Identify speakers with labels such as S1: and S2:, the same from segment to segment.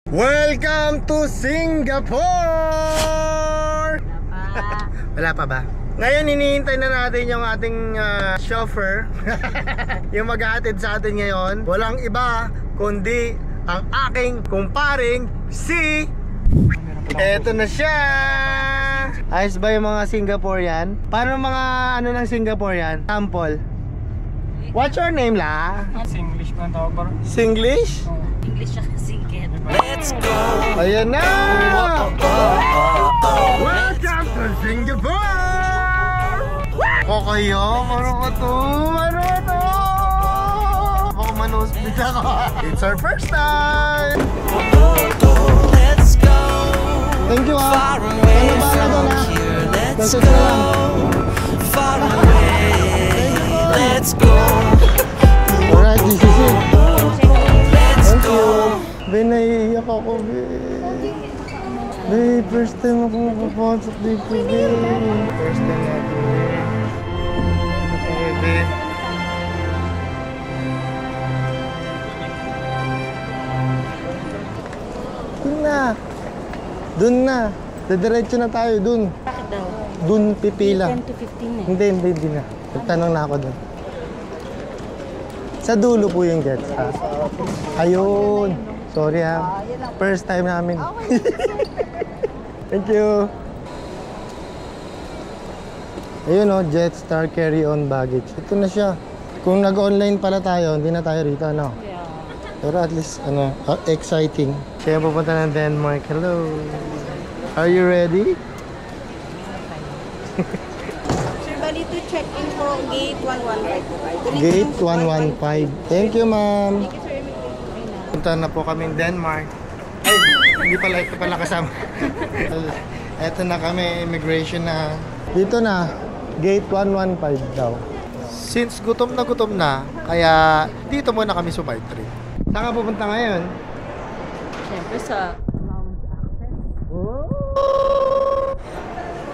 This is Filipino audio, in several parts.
S1: Welcome to Singapore! Wala pa ba? Ngayon hinihintay na natin yung ating chauffeur yung maghahatid sa atin ngayon. Walang iba kundi ang aking kumparing si... Eto na siya! Ayos ba yung mga Singaporean? Paano mga ano ng Singaporean? Sample. What's your name la?
S2: Singlish man tawag ba?
S1: Singlish?
S3: English siya kasi kaya.
S2: Let's go!
S1: Ayan na! Welcome to Singapore! Kayo, marunong ka to! Marunong ka to! Baka manosplit ako. It's our first time!
S2: Let's go!
S1: Thank you ah!
S2: Far away from here, let's go! Far away, let's go!
S1: Alright, this is it!
S2: Let's go!
S1: Be, naiiyak ako, be. Be, first time ako makapasok dito, be. First time natin, be. Okay, be. Dun na. Dun na. Didiretso na tayo, dun.
S3: Bakit daw?
S1: Dun pipila.
S3: 10 to 15 eh.
S1: Hindi na. Nagtanong na ako dun. Sa dulo po yung gets, ha? Ayun. Sorry, ha? First time namin. Thank you. Ayun, oh, Jetstar carry-on baggage. Ito na siya. Kung nag-online pala tayo, hindi na tayo rito, ano?
S3: Yeah.
S1: Pero at least, ano, exciting. Kaya pupunta ng Denmark. Hello. Are you ready?
S3: Sir, bali to check in po gate 115.
S1: Gate 115. Thank you, ma'am.
S3: Thank you, sir.
S1: Punta na po kaming Denmark. Ay, hindi pala, ito pala kasama. Eto na kami, immigration na. Dito na, gate 115 daw. Since gutom na, kaya dito muna kami sumaytri. Saan ka pupunta ngayon?
S3: Siyempre sa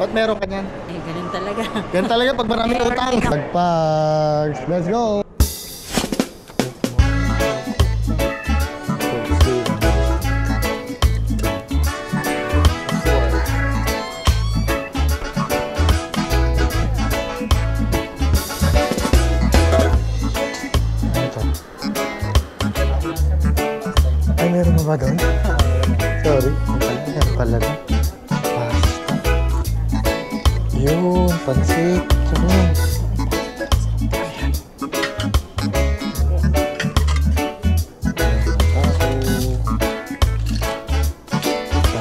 S1: Ba't meron ka niyan?
S3: eh, ganun talaga.
S1: Yan talaga pag maraming utang. Pagpags, let's go! Ay, meron mo ba doon? Sorry. Meron pala doon. Pasta. Yun, pansit. Yun.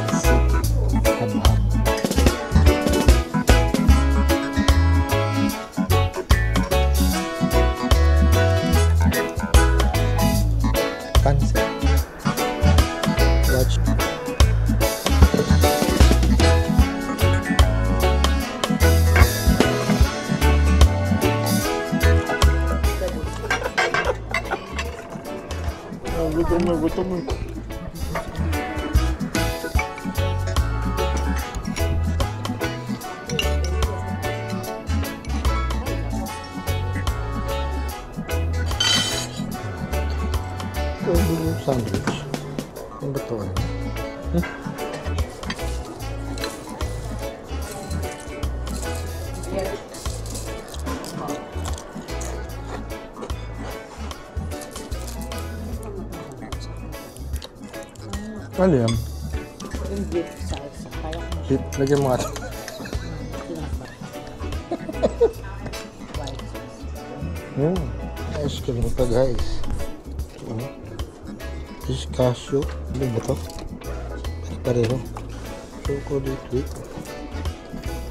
S1: Pansit. Kabham. Pansit. Watch. Gutom mo. Sandwich. Ano ba ito? Ano yan?
S3: Yung gift salsa. Kaya ko
S1: Lagyan mo nga. Ice cream ito, guys. Pistachio. Ano ba ito? Pareho. Chocolate with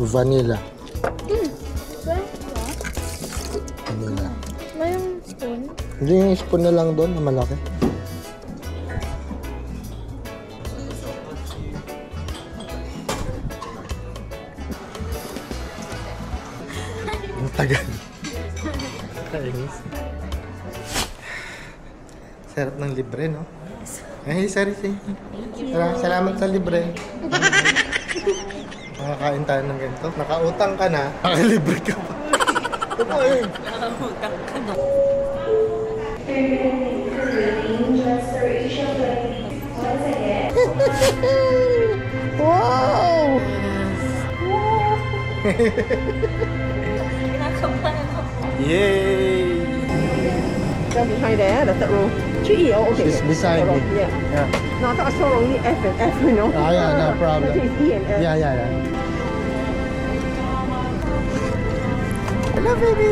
S1: vanilla. Vanilla.
S3: may yung spoon.
S1: Hindi yung spoon na lang doon na malaki. Ang tagal. Kainis. Sarap ng libre, no? Ay, sorry. Salamat sa libre. Nakakain tayo ng ganito. Nakautang ka na, nakalibre ka pa. Ito eh.
S3: Nakakutang ka na.
S4: Restoration once again.
S1: Wow! Yay!
S3: Down behind there, the third row. 3E, oh, okay.
S1: She's beside me.
S3: Yeah.
S1: Yeah.
S3: No, that's so only F and F, you know.
S1: Ah, yeah, no problem.
S3: That is E and F.
S1: Yeah. Hello, baby!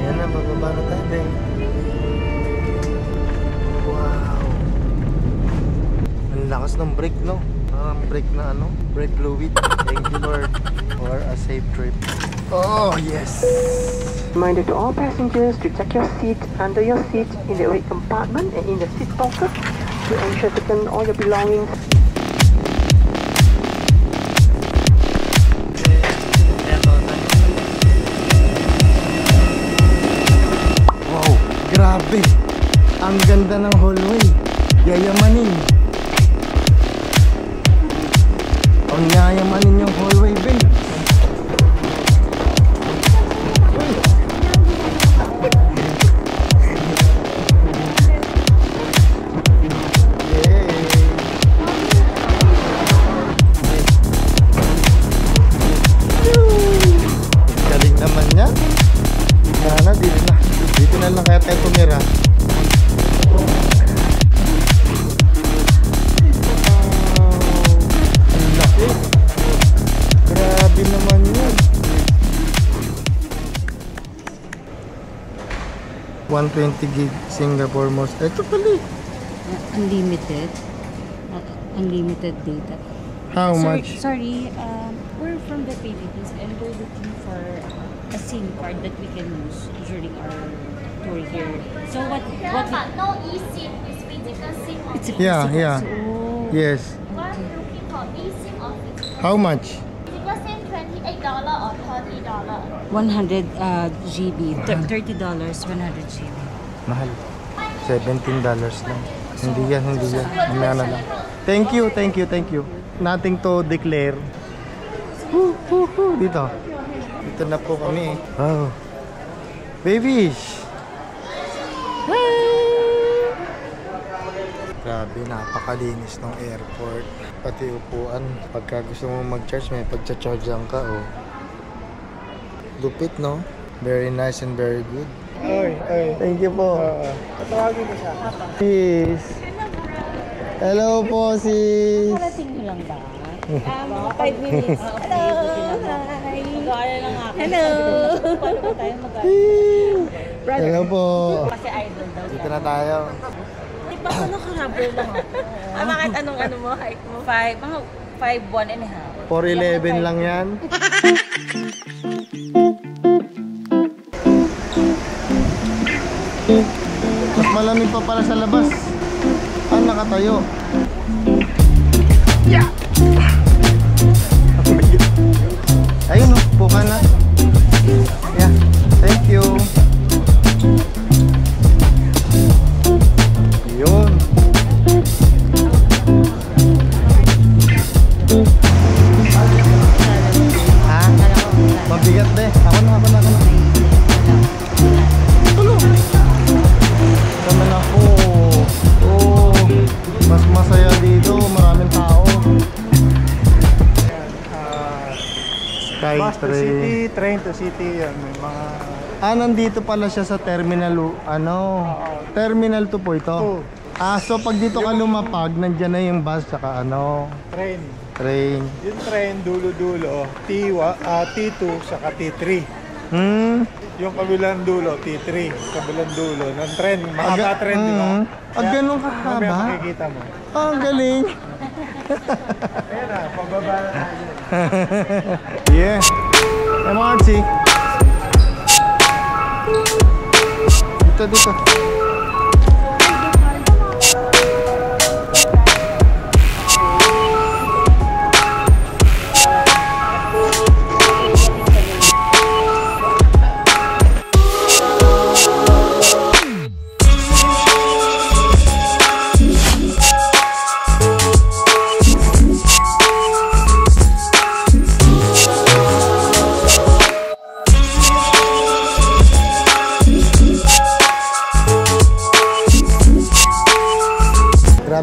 S1: Yan na, bababa na tayo, babe. Wow! Ang lakas ng brake, no? Parang brake na ano? Brake fluid. Thank you, Lord, for a safe trip. Oh, yes!
S3: Reminder to all passengers to check your seat under your seat in the right compartment and in the seat pocket to ensure to turn all your belongings.
S1: Wow! Grabe! Ang ganda ng hallway. Yayamanin. Ang yayamanin yung hallway, babe. Galing naman niya. Sana dito na lang kaya tayo tumira. Ang laki. Grabe naman yun. 120 gig Singapore most. Ito pala.
S4: Unlimited. Unlimited data.
S1: How much?
S4: Sorry, we're from the Philippines and we're looking for a SIM card that we can use during our tour here. So what
S5: But no eSIM is physical SIM.
S4: it's a
S1: Yeah,
S4: physical-
S1: yeah.
S4: So,
S1: Yes.
S5: We're looking for eSIM or physical.
S1: How much?
S5: Physical SIM $28 or $30.
S4: 100 GB, $30, 100 GB.
S1: Mahal. $17 lang. Hindi yan. Mamaya na lang. Thank you. Nothing to declare. Dito. Dito na po kami. Wow. Babies! Grabe, napakalinis ng airport. Pati upuan. Pagka gusto mo mag-charge, may pagcha-chargean ka, oh. Lupit, no? Very nice and very good. Thank you po. Patawagin mo siya. Sis. Hello po, sis.
S4: Parating nyo lang ba?
S3: 5 minutes. Hello! Hi!
S4: Mag-aaral lang ako.
S3: Hello!
S4: Paano ba tayo mag-aaral?
S1: Hello po.
S4: Kasi idol daw.
S1: Dito na tayo.
S4: Di ba ako nakarabber lang ako? Bakit anong ano mo? Height mo? 5'1 and a half.
S1: 4'11 lang yan. Mas malamig pa pala sa labas. Nakatayo. Yeah! Ayun, buka na. Yeah, thank you. Yun. Ha? Mabigat be. Ako na. Tulog. Naman ako. Oh, mas masaya dito. Maraming tao. Sky
S6: Bus to
S1: train.
S6: city, train to city, yan. May mga
S1: Nandito pala siya sa terminal, terminal 2 po ito.
S6: Oo.
S1: So pag dito ka lumapag, nandiyan na yung bus, saka
S6: train.
S1: train.
S6: Yung train, dulo-dulo, T2 saka T3. Yung kabilang dulo, T3, kabilang dulo ng train, mahaba train, di ba?
S1: Ganun
S6: Mamaya
S1: kahaba?
S6: makikita mo.
S1: Ang galing.
S6: Ayan na, pababa na tayo.
S1: Yeah. MRT. Dito.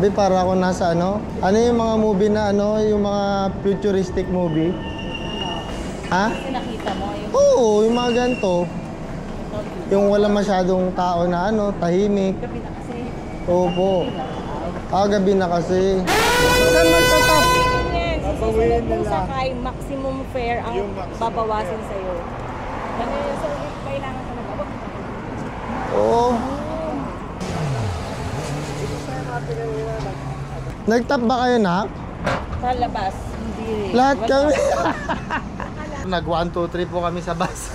S1: Grabe, para ako nasa ano? Ano yung mga movie na ano? Yung mga futuristic movie? Ha?
S4: Kasi nakita mo yung
S1: Oo, yung mga ganito. Yung wala masyadong tao na ano, tahimik.
S4: gabi na kasi.
S1: Opo. Gabi na kasi. Saan magtatap?
S7: Yan, susunod mong sakay, maximum fare ang
S6: Yung maximum
S7: babawasin sa'yo. So, kailangan ka na ba?
S1: Oo. Nagtap ba kayo, Nak?
S7: Sa labas, hindi rin.
S1: Lahat kami. Nag 1, 2, 3 po kami sa bus.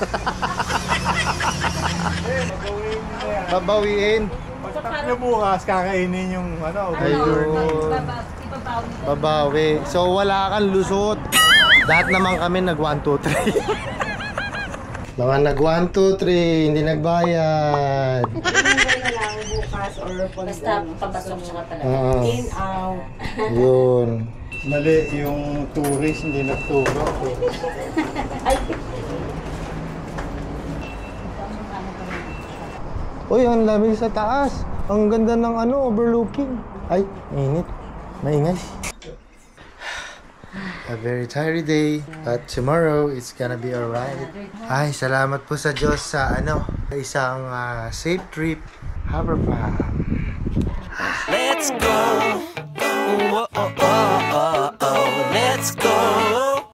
S1: Babawiin.
S6: Pagtap nyo bukas, kakainin yung ano,
S1: Ayun. Babawi. So wala kang lusot. Lahat naman kami nag 1, 2, 3. Mga nag 1, 2, 3, hindi nagbayad.
S4: Basta papasok siya talaga.
S7: In, out.
S1: Yun.
S6: Mali, yung tourist hindi nagturo.
S1: Uy, ang lamig sa taas. Ang ganda ng ano, overlooking. Ay, init. Maingay. A very tired day, but tomorrow it's gonna be alright. Ay, salamat po sa Diyos sa ano, isang safe trip. Haverford.
S2: Let's go. Let's go.